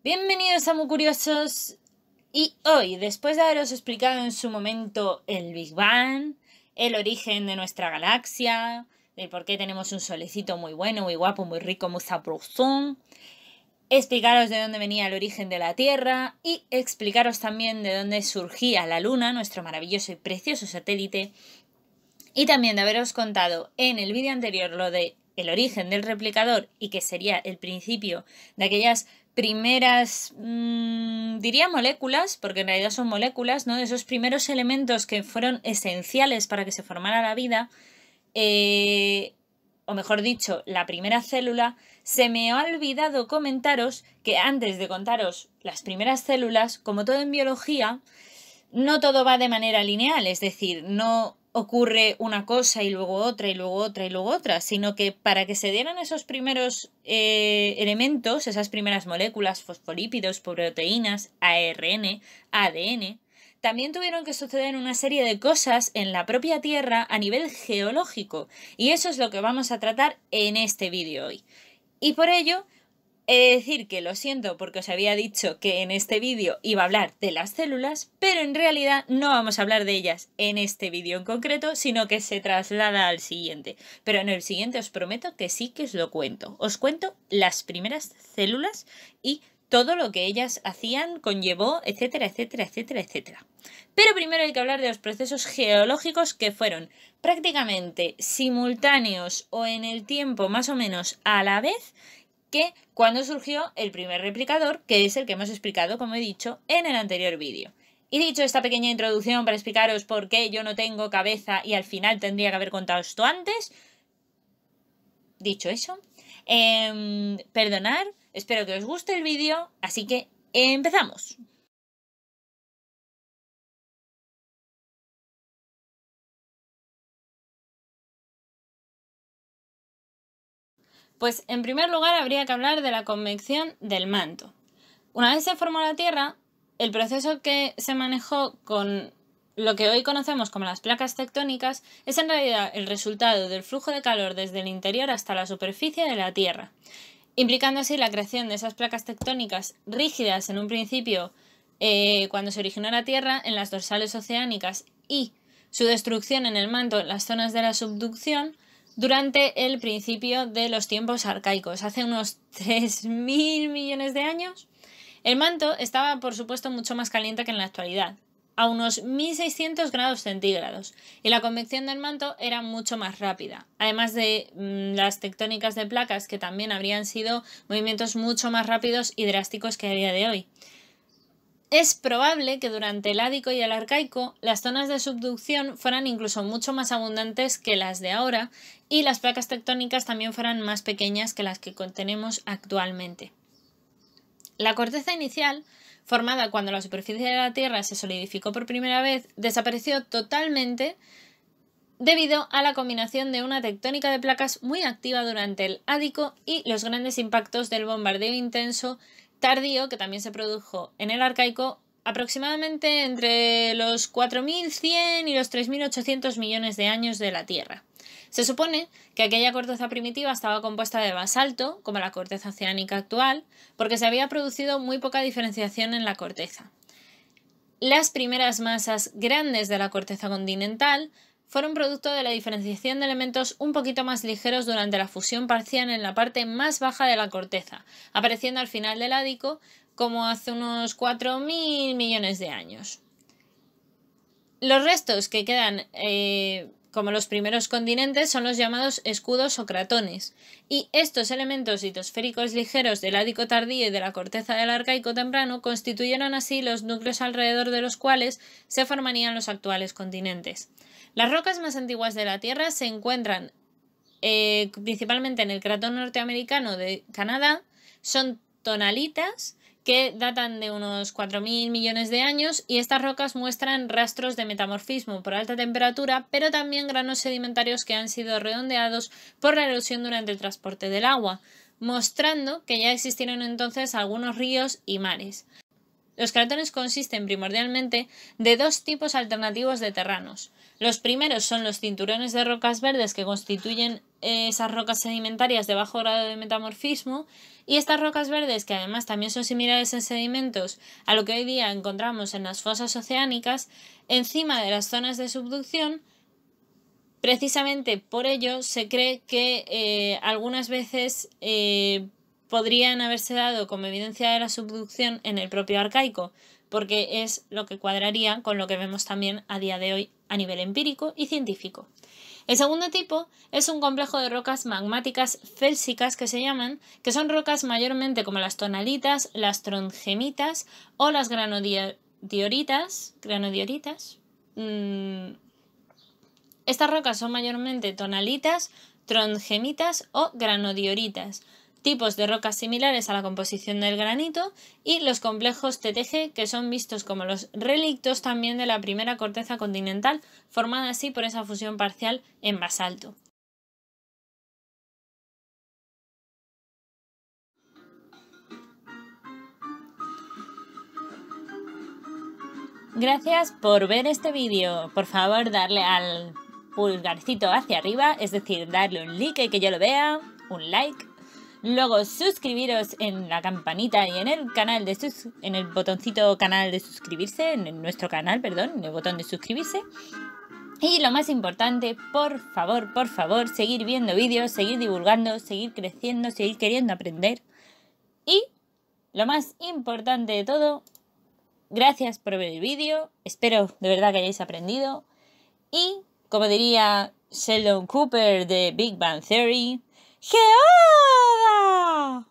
Bienvenidos a Muy Curiosos. Y hoy, después de haberos explicado en su momento el Big Bang, el origen de nuestra galaxia, de por qué tenemos un solecito muy bueno, muy guapo, muy rico, muy sabrosón, explicaros de dónde venía el origen de la Tierra y explicaros también de dónde surgía la Luna, nuestro maravilloso y precioso satélite, y también de haberos contado en el vídeo anterior lo de el origen del replicador y que sería el principio de aquellas primeras, diría moléculas, porque en realidad son moléculas, ¿no? De esos primeros elementos que fueron esenciales para que se formara la vida, o mejor dicho, la primera célula. Se me ha olvidado comentaros que antes de contaros las primeras células, como todo en biología, no todo va de manera lineal, es decir, no ocurre una cosa y luego otra y luego otra y luego otra, sino que para que se dieran esos primeros elementos, esas primeras moléculas, fosfolípidos, proteínas, ARN, ADN, también tuvieron que suceder una serie de cosas en la propia Tierra a nivel geológico, y eso es lo que vamos a tratar en este vídeo hoy. Y por ello, he de decir que lo siento porque os había dicho que en este vídeo iba a hablar de las células, pero en realidad no vamos a hablar de ellas en este vídeo en concreto, sino que se traslada al siguiente. Pero en el siguiente os prometo que sí que os lo cuento. Os cuento las primeras células y todo lo que ellas hacían, conllevó, etcétera, etcétera, etcétera, etcétera. Pero primero hay que hablar de los procesos geológicos que fueron prácticamente simultáneos o en el tiempo más o menos a la vez que cuando surgió el primer replicador, que es el que hemos explicado, como he dicho, en el anterior vídeo. Y dicho esta pequeña introducción para explicaros por qué yo no tengo cabeza y al final tendría que haber contado esto antes, dicho eso, perdonad, espero que os guste el vídeo, así que empezamos. Pues en primer lugar habría que hablar de la convección del manto. Una vez se formó la Tierra, el proceso que se manejó con lo que hoy conocemos como las placas tectónicas es en realidad el resultado del flujo de calor desde el interior hasta la superficie de la Tierra, implicando así la creación de esas placas tectónicas rígidas en un principio cuando se originó la Tierra en las dorsales oceánicas y su destrucción en el manto en las zonas de la subducción durante el principio de los tiempos arcaicos, hace unos 3.000 millones de años. El manto estaba, por supuesto, mucho más caliente que en la actualidad, a unos 1600 grados centígrados, y la convección del manto era mucho más rápida, además de las tectónicas de placas, que también habrían sido movimientos mucho más rápidos y drásticos que a día de hoy. Es probable que durante el Ádico y el Arcaico las zonas de subducción fueran incluso mucho más abundantes que las de ahora y las placas tectónicas también fueran más pequeñas que las que tenemos actualmente. La corteza inicial, formada cuando la superficie de la Tierra se solidificó por primera vez, desapareció totalmente debido a la combinación de una tectónica de placas muy activa durante el Ádico y los grandes impactos del bombardeo intenso tardío que también se produjo en el Arcaico aproximadamente entre los 4100 y los 3800 millones de años de la Tierra. Se supone que aquella corteza primitiva estaba compuesta de basalto, como la corteza oceánica actual, porque se había producido muy poca diferenciación en la corteza. Las primeras masas grandes de la corteza continental fueron producto de la diferenciación de elementos un poquito más ligeros durante la fusión parcial en la parte más baja de la corteza, apareciendo al final del Ádico como hace unos 4000 millones de años. Los restos que quedan como los primeros continentes son los llamados escudos o cratones, y estos elementos litosféricos ligeros del Ádico tardío y de la corteza del Arcaico temprano constituyeron así los núcleos alrededor de los cuales se formarían los actuales continentes. Las rocas más antiguas de la Tierra se encuentran principalmente en el cratón norteamericano de Canadá, son tonalitas que datan de unos 4000 millones de años, y estas rocas muestran rastros de metamorfismo por alta temperatura, pero también granos sedimentarios que han sido redondeados por la erosión durante el transporte del agua, mostrando que ya existieron entonces algunos ríos y mares. Los cratones consisten primordialmente de dos tipos alternativos de terranos. Los primeros son los cinturones de rocas verdes que constituyen esas rocas sedimentarias de bajo grado de metamorfismo, y estas rocas verdes, que además también son similares en sedimentos a lo que hoy día encontramos en las fosas oceánicas, encima de las zonas de subducción. Precisamente por ello se cree que algunas veces podrían haberse dado como evidencia de la subducción en el propio Arcaico, porque es lo que cuadraría con lo que vemos también a día de hoy a nivel empírico y científico. El segundo tipo es un complejo de rocas magmáticas félsicas que se llaman, que son rocas mayormente como las tonalitas, las trondhjemitas o las granodioritas. Estas rocas son mayormente tonalitas, trondhjemitas o granodioritas, tipos de rocas similares a la composición del granito, y los complejos TTG, que son vistos como los relictos también de la primera corteza continental, formada así por esa fusión parcial en basalto. Gracias por ver este vídeo. Por favor, darle al pulgarcito hacia arriba, es decir, darle un like y que yo lo vea, un like. Luego suscribiros en la campanita y en el canal en el botoncito canal de suscribirse, en nuestro canal, perdón, en el botón de suscribirse. Y lo más importante, por favor, seguir viendo vídeos, seguir divulgando, seguir creciendo, seguir queriendo aprender. Y lo más importante de todo, gracias por ver el vídeo, espero de verdad que hayáis aprendido. Y, como diría Sheldon Cooper de Big Bang Theory, ¡Geoda!